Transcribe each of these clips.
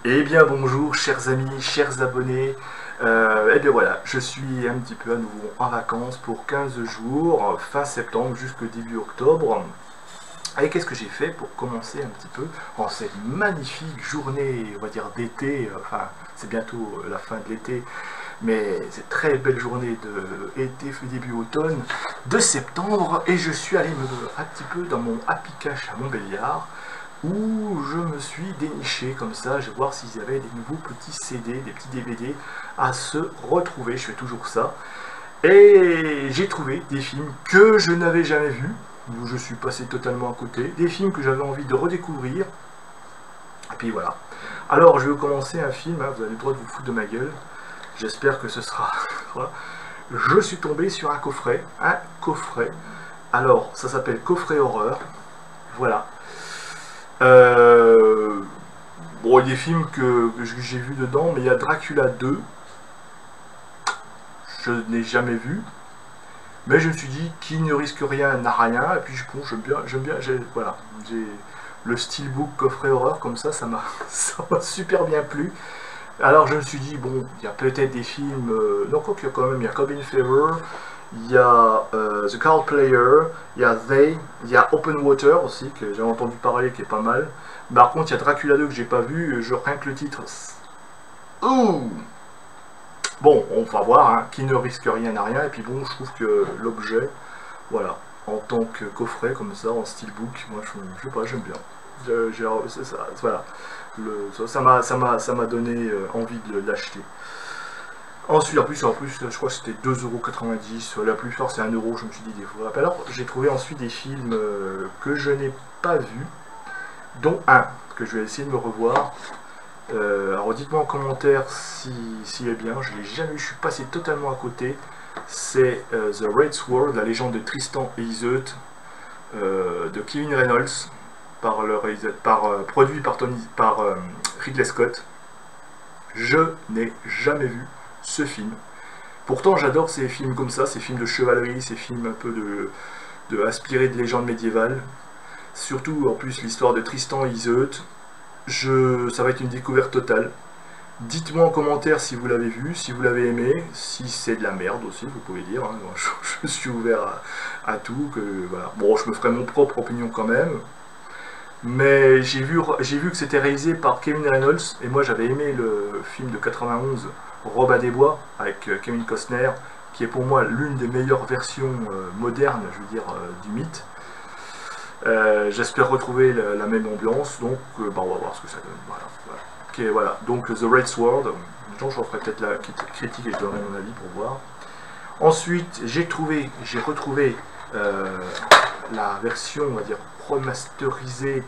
Eh bien bonjour chers amis, chers abonnés, eh bien voilà, je suis un petit peu à nouveau en vacances pour 15 jours, fin septembre jusqu'au début octobre. Et qu'est-ce que j'ai fait pour commencer un petit peu en cette magnifique journée, on va dire d'été, enfin c'est bientôt la fin de l'été, mais cette très belle journée de été, début automne, de septembre, et je suis allé un petit peu dans mon Happy Cache à Montbéliard, où je me suis déniché comme ça, je vais voir s'il y avait des nouveaux petits CD, des petits DVD à se retrouver, je fais toujours ça. Et j'ai trouvé des films que je n'avais jamais vus, où je suis passé totalement à côté, des films que j'avais envie de redécouvrir, et puis voilà. Alors je vais commencer un film, hein, vous avez le droit de vous foutre de ma gueule, j'espère que ce sera... voilà. Je suis tombé sur un coffret, alors ça s'appelle Coffret Horreur, voilà. Bon, il y a des films que j'ai vus dedans, mais il y a Dracula 2, je n'ai jamais vu, mais je me suis dit, qui ne risque rien n'a rien, et puis bon, j'aime bien, voilà, j'ai le steelbook coffret horreur, comme ça m'a super bien plu. Alors je me suis dit, bon, il y a peut-être des films, non, quoi qu'il y a quand même, il y a Cabin Fever, il y a The Card Player, il y a They, il y a Open Water aussi, que j'ai entendu parler, qui est pas mal. Par contre, il y a Dracula 2 que j'ai pas vu, rien que le titre. Ouh! Bon, on va voir, hein, qui ne risque rien n'a rien, et puis bon, je trouve que l'objet, voilà, en tant que coffret, comme ça, en steelbook, moi je sais pas, j'aime bien. Voilà, ça m'a donné envie de l'acheter. Ensuite, en plus, je crois que c'était 2,90 €, la plupart c'est 1 €, je me suis dit des fois. Alors, j'ai trouvé ensuite des films que je n'ai pas vus, dont un que je vais essayer de me revoir. Alors dites-moi en commentaire s'il est bien, je ne l'ai jamais vu, je suis passé totalement à côté. C'est The Red Sword, la légende de Tristan et Iseult, de Kevin Reynolds, produit par Ridley Scott. Je n'ai jamais vu ce film. Pourtant j'adore ces films comme ça, ces films de chevalerie, ces films un peu inspirés de légendes médiévales. Surtout en plus l'histoire de Tristan et Iseult. Ça va être une découverte totale. Dites-moi en commentaire si vous l'avez vu, si vous l'avez aimé, si c'est de la merde aussi, vous pouvez dire. Hein. Je suis ouvert à tout. Voilà. Bon, je me ferai mon propre opinion quand même. Mais j'ai vu que c'était réalisé par Kevin Reynolds, et moi j'avais aimé le film de 91, Robin des Bois, avec Kevin Costner, qui est pour moi l'une des meilleures versions modernes, je veux dire, du mythe. J'espère retrouver la même ambiance, donc on va voir ce que ça donne. Voilà. Okay, voilà. Donc The Red Sword, je referai peut-être la critique et je donnerai mon avis pour voir. Ensuite, j'ai retrouvé la version, on va dire, remasterisée,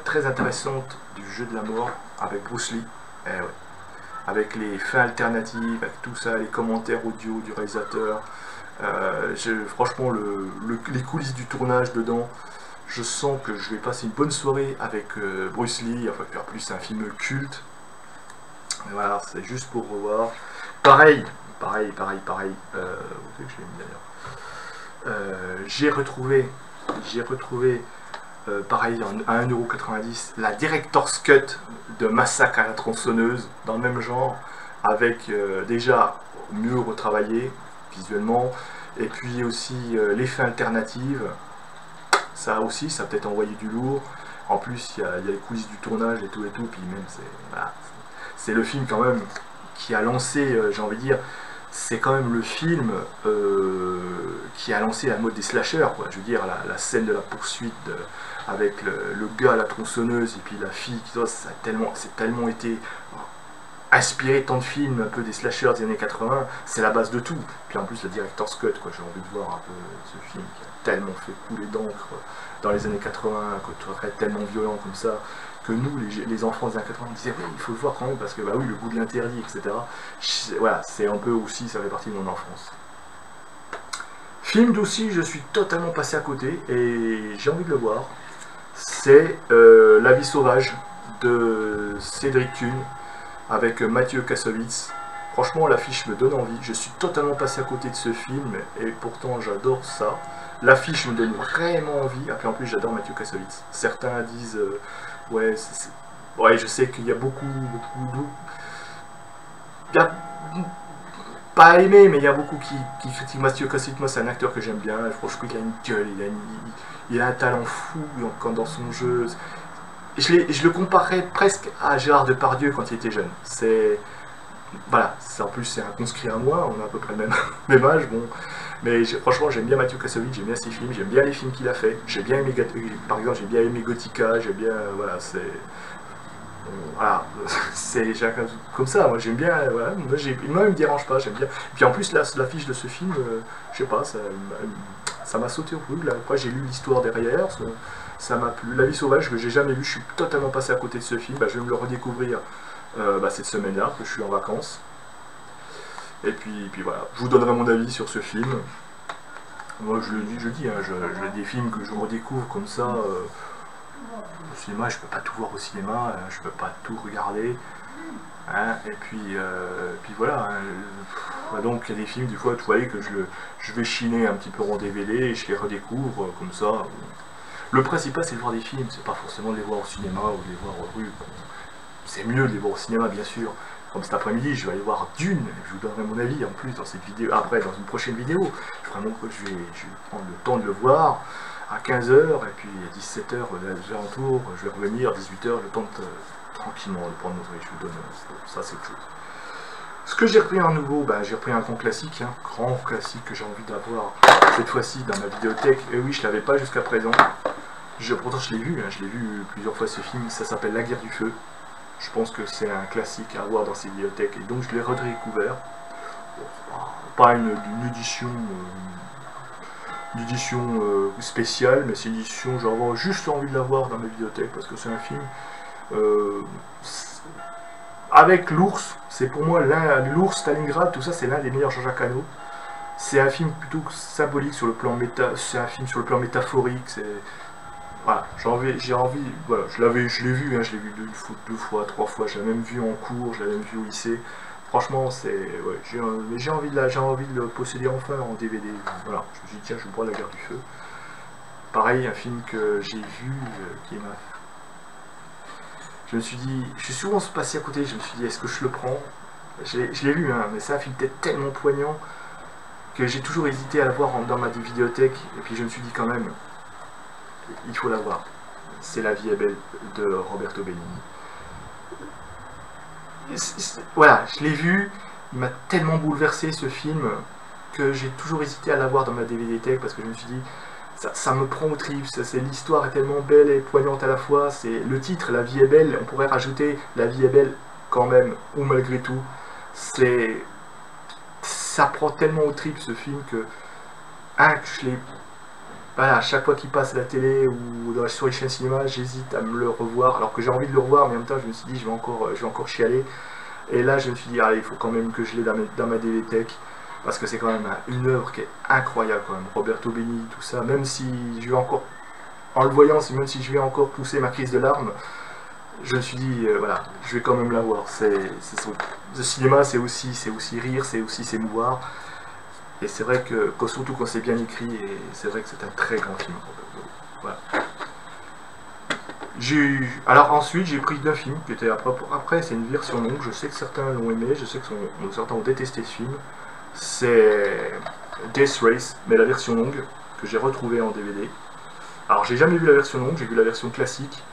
très intéressante du jeu de la mort avec Bruce Lee. Ouais. Avec les fins alternatives, avec tout ça, les commentaires audio du réalisateur. Franchement, les coulisses du tournage dedans, je sens que je vais passer une bonne soirée avec Bruce Lee. Enfin, en plus, c'est un film culte. Et voilà, c'est juste pour revoir. Pareil. Vous savez que je l'ai mis d'ailleurs. J'ai retrouvé pareil, à 1,90 € la Director's Cut de Massacre à la tronçonneuse, dans le même genre, avec déjà mieux retravaillé visuellement, et puis aussi l'effet alternative, ça aussi, ça a peut-être envoyé du lourd. En plus, il y a les coulisses du tournage et tout, puis même, c'est le film quand même qui a lancé, j'ai envie de dire, c'est quand même le film qui a lancé la mode des slashers, quoi. Je veux dire, la scène de la poursuite avec le gars à la tronçonneuse et puis la fille, c'est tellement été inspiré tant de films un peu des slashers des années 80, c'est la base de tout. Puis en plus, le Director's Cut, quoi, j'ai envie de voir un peu ce film qui a tellement fait couler d'encre dans les années 80, tellement violent comme ça, que nous, les enfants des années 80, on disait, oui, il faut le voir quand même, parce que, bah oui, le goût de l'interdit, etc. Voilà, c'est un peu aussi, ça fait partie de mon enfance. Film d'aussi, je suis totalement passé à côté, et j'ai envie de le voir. C'est La vie sauvage, de Cédric Kuhn, avec Mathieu Kassovitz. Franchement, l'affiche me donne envie. Je suis totalement passé à côté de ce film, et pourtant j'adore ça. L'affiche me donne vraiment envie. Et puis en plus, j'adore Mathieu Kassovitz. Certains disent, ouais, Ouais, je sais qu'il y a il y a pas aimé, mais il y a beaucoup qui critiquent Matthew Gossett. Moi, c'est un acteur que j'aime bien. Je trouve qu'il a une gueule, il a un talent fou dans son jeu. Je le comparais presque à Gérard Depardieu quand il était jeune. Voilà, en plus c'est un conscrit à moi, on a à peu près le même, même âge, bon. Mais franchement, j'aime bien Matthew Kassovitz, j'aime bien ses films, j'aime bien les films qu'il a fait. J'ai bien aimé, par exemple, j'ai bien aimé Gothica, j'ai bien, voilà, voilà, c'est comme ça. Moi, j'aime bien, voilà. Moi, il me dérange pas, j'aime bien. Et puis en plus, l'affiche de ce film, je sais pas, ça m'a sauté au cou. Après, j'ai lu l'histoire derrière, ça m'a plu. La vie sauvage que j'ai jamais vu, je suis totalement passé à côté de ce film. Bah, je vais me le redécouvrir cette semaine-là, que je suis en vacances. Et puis voilà, je vous donnerai mon avis sur ce film. Moi je le dis, hein, des films que je redécouvre comme ça au cinéma, je peux pas tout voir au cinéma, je peux pas tout regarder. Hein, et puis voilà. Hein, donc il y a des films, des fois, vous voyez que je vais chiner un petit peu en DVD et je les redécouvre comme ça. Le principal c'est de voir des films, c'est pas forcément de les voir au cinéma ou de les voir en rue. C'est mieux de les voir au cinéma, bien sûr. Comme cet après-midi, je vais aller voir Dune, je vous donnerai mon avis en plus dans cette vidéo. Après, dans une prochaine vidéo, je vais prendre le temps de le voir à 15 h, et puis à 17 h, aux alentours, je vais revenir, 18 h, le temps de tranquillement de prendre notre avis. Je vous donne ça, c'est autre chose. Ce que j'ai repris en nouveau, j'ai repris un grand classique, grand classique que j'ai envie d'avoir cette fois-ci dans ma vidéothèque. Et oui, je ne l'avais pas jusqu'à présent. Pourtant, je l'ai vu, plusieurs fois ce film, ça s'appelle La Guerre du Feu. Je pense que c'est un classique à avoir dans ces bibliothèques, et donc je l'ai redécouvert. Pas une édition spéciale, mais c'est une édition, j'aurais juste envie de l'avoir dans mes bibliothèques, parce que c'est un film avec l'ours, c'est pour moi l'ours, Stalingrad, tout ça, c'est l'un des meilleurs Jean-Jacques Hano. C'est un film plutôt symbolique sur le plan c'est un film sur le plan métaphorique, voilà, j'ai envie, voilà, je l'ai vu, je l'ai vu deux fois, trois fois, je l'ai même vu en cours, je l'ai même vu au lycée. Franchement, ouais, j'ai envie de le posséder enfin en DVD. Voilà, je me suis dit tiens, je vais prendre La Guerre du Feu. Pareil, un film que j'ai vu, je me suis dit, je suis souvent passé à côté, je me suis dit est-ce que je le prends? Je l'ai vu, mais c'est un film peut-être tellement poignant que j'ai toujours hésité à l'avoir dans ma vidéothèque, et puis je me suis dit quand même, il faut la voir. C'est La vie est belle de Roberto Benigni. Voilà, je l'ai vu, il m'a tellement bouleversé ce film que j'ai toujours hésité à l'avoir dans ma DVD-thèque parce que je me suis dit, ça me prend au tripes, l'histoire est tellement belle et poignante à la fois, c'est le titre, La vie est belle, on pourrait rajouter La vie est belle quand même, ou malgré tout, ça prend tellement au tripes ce film que, je l'ai. Voilà, à chaque fois qu'il passe à la télé ou sur les chaînes cinéma, j'hésite à me le revoir, alors que j'ai envie de le revoir, mais en même temps je me suis dit je vais encore chialer. Et là je me suis dit allez, il faut quand même que je l'ai dans ma DVD-thèque, parce que c'est quand même une œuvre qui est incroyable quand même. Roberto Benigni, tout ça, même si je vais encore, en le voyant, même si je vais encore pousser ma crise de larmes, je me suis dit voilà, je vais quand même la voir. Le cinéma c'est aussi rire, c'est aussi s'émouvoir. Et c'est vrai que, surtout quand c'est bien écrit, et c'est vrai que c'est un très grand film. Voilà. Alors ensuite, j'ai pris deux films qui étaient après c'est une version longue. Je sais que certains l'ont aimé, je sais que certains ont détesté ce film. C'est Death Race, mais la version longue que j'ai retrouvée en DVD. Alors j'ai jamais vu la version longue, j'ai vu la version classique.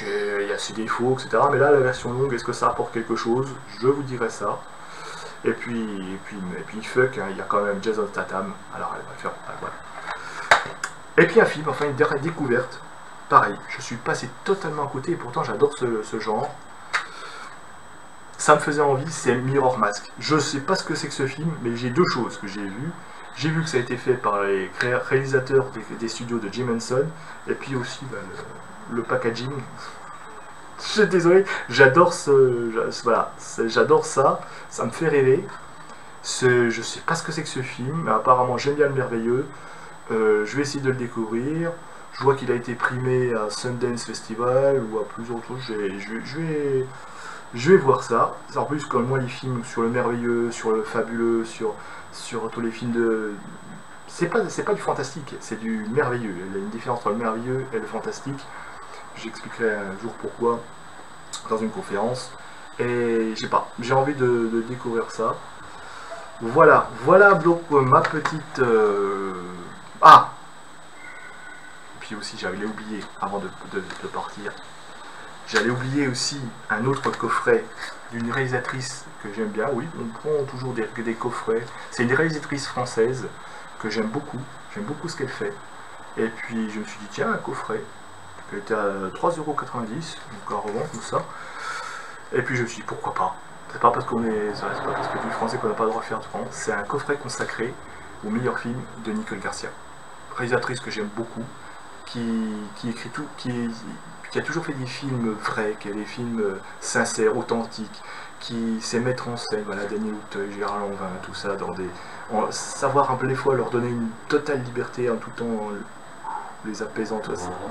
Il y a ses défauts, etc. Mais là, la version longue, est-ce que ça apporte quelque chose? Je vous dirai ça. Et puis fuck, il y a quand même Jason Statham, alors elle va faire, voilà. Et puis un film, enfin une dernière découverte, pareil, je suis passé totalement à côté, et pourtant j'adore ce genre. Ça me faisait envie, c'est Mirror Mask. Je sais pas ce que c'est que ce film, mais j'ai deux choses que j'ai vues. J'ai vu que ça a été fait par les réalisateurs des studios de Jim Henson, et puis aussi le packaging. Je suis désolé, j'adore j'adore ça, ça me fait rêver. Je sais pas ce que c'est que ce film, mais apparemment j'aime bien le merveilleux. Je vais essayer de le découvrir. Je vois qu'il a été primé à Sundance Festival ou à plusieurs autres choses. Je vais voir ça. En plus, comme moi, les films sur le merveilleux, sur le fabuleux, sur tous les films de... C'est pas du fantastique, c'est du merveilleux. Il y a une différence entre le merveilleux et le fantastique. J'expliquerai un jour pourquoi. dans une conférence. Et je sais pas, j'ai envie de découvrir ça. Voilà, voilà donc ma petite... Ah! Et puis aussi, j'avais oublié, avant de partir, j'allais oublier aussi un autre coffret d'une réalisatrice que j'aime bien. Oui, on prend toujours des coffrets. C'est une réalisatrice française que j'aime beaucoup ce qu'elle fait. Et puis je me suis dit, tiens, un coffret, qui était à 3,90 €, donc à revendre comme ça. Et puis je me suis dit, pourquoi pas? C'est pas parce qu'on est, c'est pas parce que du français qu'on n'a pas le droit de faire de France. C'est un coffret consacré au meilleur film de Nicole Garcia, réalisatrice que j'aime beaucoup, qui écrit tout, qui a toujours fait des films vrais, qui a des films sincères, authentiques, qui sait mettre en scène, voilà, Daniel Auteuil, Gérard Lanvin, tout ça, savoir un peu les fois leur donner une totale liberté en tout temps les apaisant.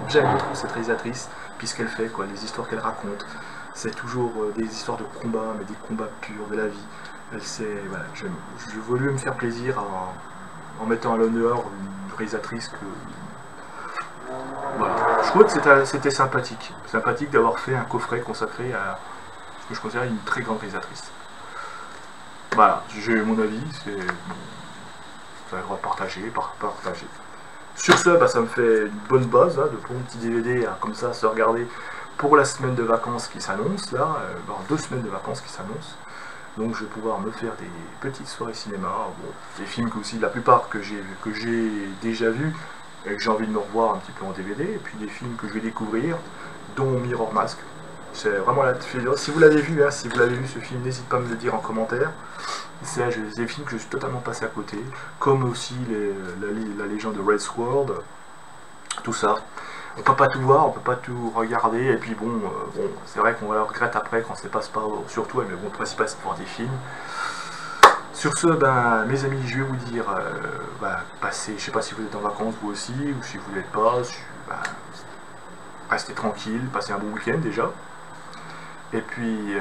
J'aime beaucoup cette réalisatrice, puis ce qu'elle fait, quoi, les histoires qu'elle raconte. C'est toujours des histoires de combat, mais des combats purs de la vie. Elle sait, voilà, je voulais me faire plaisir en mettant à l'honneur une réalisatrice que... Voilà. Je trouve que c'était sympathique. Sympathique d'avoir fait un coffret consacré à ce que je considère une très grande réalisatrice. Voilà, j'ai mon avis, c'est... Ça va partager. Sur ce, bah, ça me fait une bonne base, hein, de prendre un petit DVD hein, comme ça, se regarder pour la semaine de vacances qui s'annonce, là, 2 semaines de vacances qui s'annoncent. Donc je vais pouvoir me faire des petites soirées cinéma, bon, des films que aussi la plupart que j'ai déjà vus et que j'ai envie de me revoir un petit peu en DVD, et puis des films que je vais découvrir, dont Mirror Mask. C'est vraiment la... Si vous l'avez vu, hein, si vous l'avez vu ce film, n'hésitez pas à me le dire en commentaire. C'est des films que je suis totalement passé à côté, comme aussi la légende de Red Sword, tout ça. On peut pas tout voir, on peut pas tout regarder, et puis bon, c'est vrai qu'on le regrette après quand ça passe pas sur toi, mais bon, le principal c'est de voir des films. Sur ce, ben, mes amis, je vais vous dire, passez, je sais pas si vous êtes en vacances vous aussi, ou si vous n'êtes pas, restez tranquille, passez un bon week-end déjà. Et puis,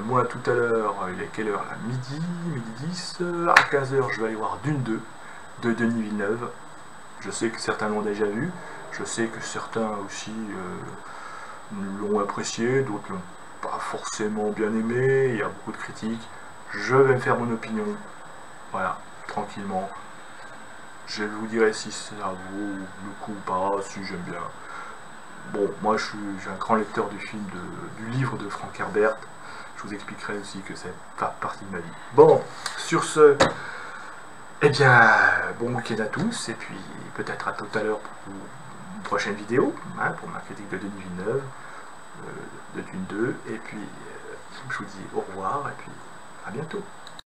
moi tout à l'heure, il est quelle heure là? Midi 10, à 15 h je vais aller voir Dune 2 de Denis Villeneuve. Je sais que certains l'ont déjà vu, je sais que certains aussi l'ont apprécié, d'autres l'ont pas forcément bien aimé, il y a beaucoup de critiques. Je vais me faire mon opinion, voilà, tranquillement. Je vous dirai si ça vaut le coup ou pas, si j'aime bien. Bon, moi je suis un grand lecteur du livre de Frank Herbert. Je vous expliquerai aussi que c'est partie de ma vie. Bon, sur ce, eh bien, bon week-end à tous, et puis peut-être à tout à l'heure pour une prochaine vidéo, hein, pour ma critique de Denis Villeneuve, de Dune 2, et puis je vous dis au revoir, et puis à bientôt.